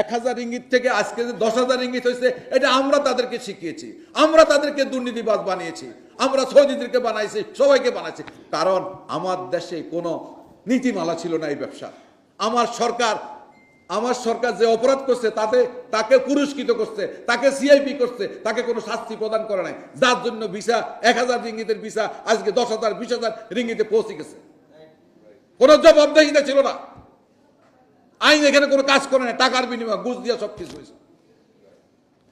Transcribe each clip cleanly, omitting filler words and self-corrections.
1000 ringgit থেকে আজকে 10,000 ringgit হয়েছে, এটা আমরা তাদেরকে শিখিয়েছি, আমরা তাদেরকে দুর্নীতিবাজ বানিয়েছি, আমরা সৌদিদেরকে বানাইছি, সবাইকে বানাইছি। কারণ আমার দেশে কোনো নীতিমালা ছিল না এই ব্যবসা। আমার সরকার যে অপরাধ করছে তাকে পুরস্কৃত করছে, তাকে সিআইপি করছে, তাকে কোনো শাস্তি প্রদান করে নাই, যার জন্য ভিসা 1000 রিঙ্গিতের ভিসা আজকে 10,000 20,000 রিঙ্গিতে পৌঁছে গেছে। কোনো জবাবদিহিতা ছিল না, আইন এখানে কোনো কাজ করে না, টাকার বিনিময়ে ঘুষ দিয়ে সবকিছু হয়েছে।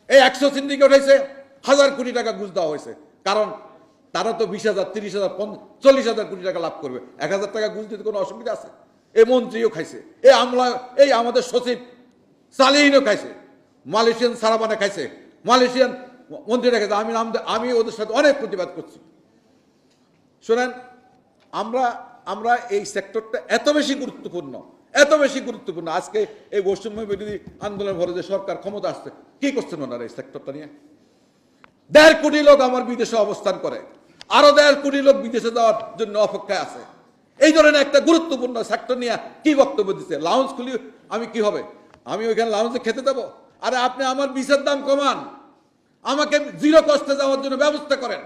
এই 100 সিন্ডিকেট হয়েছে, 1000 কোটি টাকা ঘুষ দেওয়া হয়েছে। কারণ তারা তো 20,000 30,000 40,000 কোটি টাকা লাভ করবে, 1000 টাকা ঘুষ দিতে কোনো অসুবিধা আছে? এই মন্ত্রীও খাইছে, এই আমাদের সচিব সালিহিনও খাইছে, মালয়েশিয়ান সারাবানে খাইছে, মালয়েশিয়ান মন্ত্রীরা খাইছে। আমি ওদের সাথে অনেক প্রতিবাদ করছি। শোনেন, আমরা এই সেক্টরটা এত বেশি গুরুত্বপূর্ণ। আজকে এই বৈষম্য বিরোধী আন্দোলনের ভরে যে সরকার ক্ষমতা আসছে, কি করছেন ওনারা এই সেক্টরটা নিয়ে? 1.5 কোটি লোক আমার বিদেশে অবস্থান করে, আরো 1.5 কোটি লোক বিদেশে যাওয়ার জন্য অপেক্ষায় আছে। এই ধরনের একটা গুরুত্বপূর্ণ সেক্টর নিয়ে কি বক্তব্য দিচ্ছে? লাউঞ্জ খুলি আমি কি হবে? আমি ওইখানে লাউঞ্জে খেতে যাবো? আরে আপনি আমার ভিসার দাম কমান, আমাকে 0 কষ্টে যাওয়ার জন্য ব্যবস্থা করেন,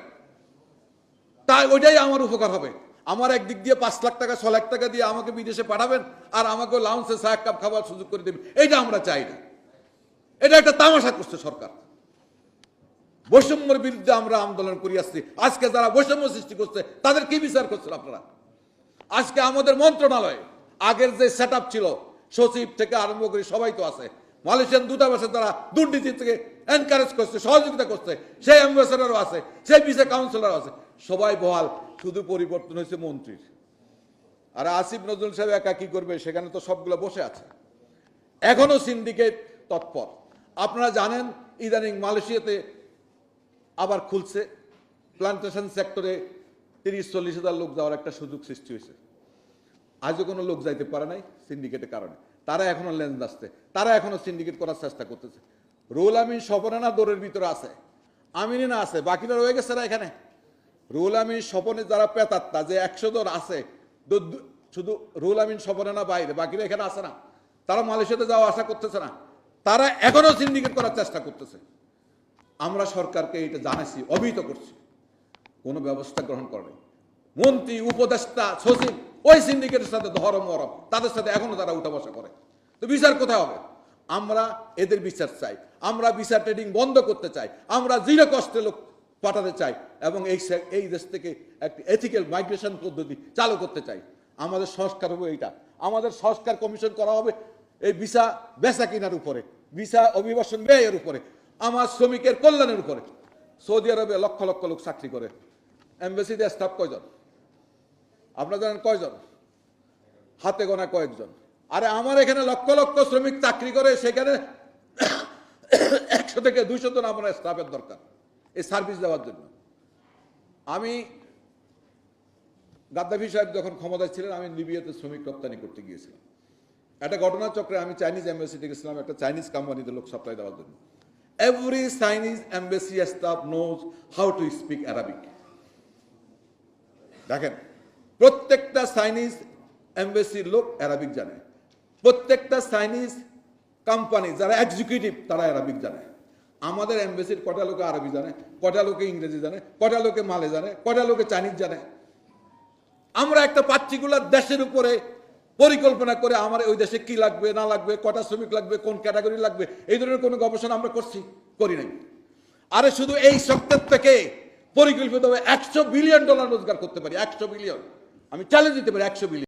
তাই ওইটাই আমার উপকার হবে। আমার একদিক দিয়ে 5 লাখ টাকা 6 লাখ টাকা দিয়ে আমাকে বিদেশে পাঠাবেন, আর আমাকে লাউঞ্জে 1 কাপ খাবার সুযোগ করে দেবেন, এইটা আমরা চাই না। এটা একটা তামাশা করছে সরকার। বৈষম্যের বিরুদ্ধে আমরা আন্দোলন করে আসছি। আজকে যারা বৈষম্য সৃষ্টি করছে তাদের কি বিচার করছেন আপনারা? আজকে আমাদের মন্ত্রণালয়ে আগের যে সেট ছিল, সচিব থেকে আরম্ভ করে সবাই তো আছে, মালয়েশিয়ান দূতাবাসে তারা দুর্নীতি থেকে এনকারেজ করছে, সহযোগিতা করছে, সেই অ্যাম্বাসেডারও আছে, সেই ভিসা কাউন্সিলরও আছে, সবাই বহাল। শুধু পরিবর্তন হয়েছে মন্ত্রীর। আর আসিফ নজরুল সাহেব একা কি করবে? সেখানে তো সবগুলো বসে আছে। এখনো সিন্ডিকেট তৎপর। আপনারা জানেন ইদানিং মালয়েশিয়াতে আবার খুলছে, প্লান্টেশন সেক্টরে 30-40 হাজার লোক যাওয়ার একটা সুযোগ সৃষ্টি হয়েছে। আজও কোনো লোক যাইতে পারে নাই সিন্ডিকেটের কারণে। তারা এখনো লেন্স আসছে, তারা এখনো সিন্ডিকেট করার চেষ্টা করতেছে। রুহুল আমিন স্বপনেনা দৌড়ের ভিতরে আছে, আমিনা আছে, বাকিরা রয়ে গেছে না এখানে। রুহুল আমিন স্বপনে যারা পেতাত্তা যে 100 জন আছে, শুধু রুহুল আমিন স্বপনেনা বাইরে, বাকিরা এখানে আছে না। তারা মালয়েশিয়াতে যাওয়া আশা করতেছে না, তারা এখনো সিন্ডিকেট করার চেষ্টা করতেছে। আমরা সরকারকে এটা জানাইছি, অবহিত করছি, কোনো ব্যবস্থা গ্রহণ করে। মন্ত্রী, উপদেষ্টা, সচিব ওই সিন্ডিকেটের সাথে ধরম মরম, তাদের সাথে এখনো তারা উঠা বসা করে। তো বিচার কোথায় হবে? আমরা এদের বিচার চাই, আমরা বিচার ট্রেডিং বন্ধ করতে চাই, আমরা 0 কষ্টে লোক পাঠাতে চাই, এবং এই দেশ থেকে একটি এথিক্যাল মাইগ্রেশন পদ্ধতি চালু করতে চাই। আমাদের সংস্কার হবে এইটা, আমাদের সংস্কার কমিশন করা হবে এই ভিসা বেচা কিনার উপরে, ভিসা অভিবাসন ব্যয়ের উপরে, আমার শ্রমিকের কল্যাণের উপরে। সৌদি আরবে লক্ষ লক্ষ লোক চাকরি করে, এমবাসিতে স্টাফ কয়জন? আপনারা জানেন কয়জন? হাতে গোনা কয়েকজন। আরে আমার এখানে লক্ষ লক্ষ শ্রমিক চাকরি করে, সেখানে 100 থেকে 200 জন আমার স্টাফের দরকার এই সার্ভিস দেওয়ার জন্য। আমি গাদ্দাফি সাহেব যখন ক্ষমতায় ছিলেন, আমি লিবিয়াতে শ্রমিক রপ্তানি করতে গিয়েছিলাম। একটা ঘটনাচক্রে আমি চাইনিজ এম্বাসিতে গেছিলাম একটা চাইনিজ কোম্পানিতে লোক সাপ্লাই দেওয়ার জন্য। Every Chinese embassy staff knows how to speak Arabic. দেখেন, প্রত্যেকটা চাইনিজ এম্বাসির লোক অ্যারাবিক জানে, প্রত্যেকটা চাইনিজ কোম্পানি যারা এক্সিকিউটিভ তারা অ্যারাবিক জানে। আমাদের এম্বাসির কটা লোকে আরবি জানে, কটা লোকে ইংরেজি জানে, কটা লোকে মালে জানে, কটা লোকে চাইনিজ জানে। আমরা একটা পার্টিকুলার দেশের উপরে পরিকল্পনা করে আমার ওই দেশে কি লাগবে না লাগবে, কটা শ্রমিক লাগবে, কোন ক্যাটাগরি লাগবে, এই ধরনের কোনো গবেষণা আমরা করি নাই। আরে শুধু এই সেক্টর থেকে পরিকল্পিতভাবে $100 বিলিয়ন রোজগার করতে পারি, 100 বিলিয়ন। আমি চ্যালেঞ্জ দিতে পারি 100 বিলিয়ন।